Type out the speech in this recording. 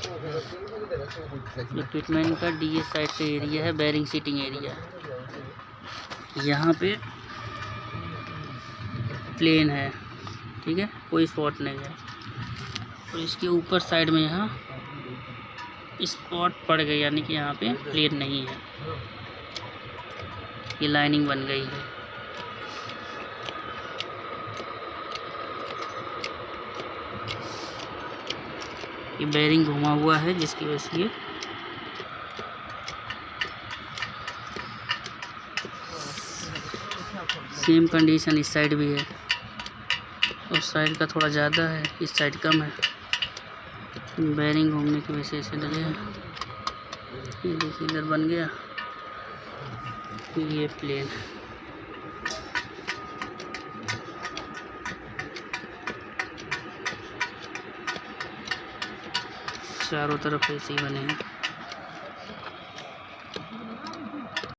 ये पिटमैन का DS side का एरिया है, बैरिंग सीटिंग एरिया। यहाँ पे प्लेन है, ठीक है, कोई स्पॉट नहीं है। और इसके ऊपर साइड में यहाँ स्पॉट पड़ गई, यानी कि यहाँ पे प्लेन नहीं है, ये लाइनिंग बन गई है। ये बेरिंग घुमा हुआ है जिसकी वजह से ये सेम कंडीशन इस साइड भी है, उस साइड का थोड़ा ज़्यादा है, इस साइड कम है। बेरिंग घूमने की वजह से ऐसे लगे हैं। ये देखिए इधर बन गया, ये प्लेन। चारों तरफ ऐसे ही बने हैं।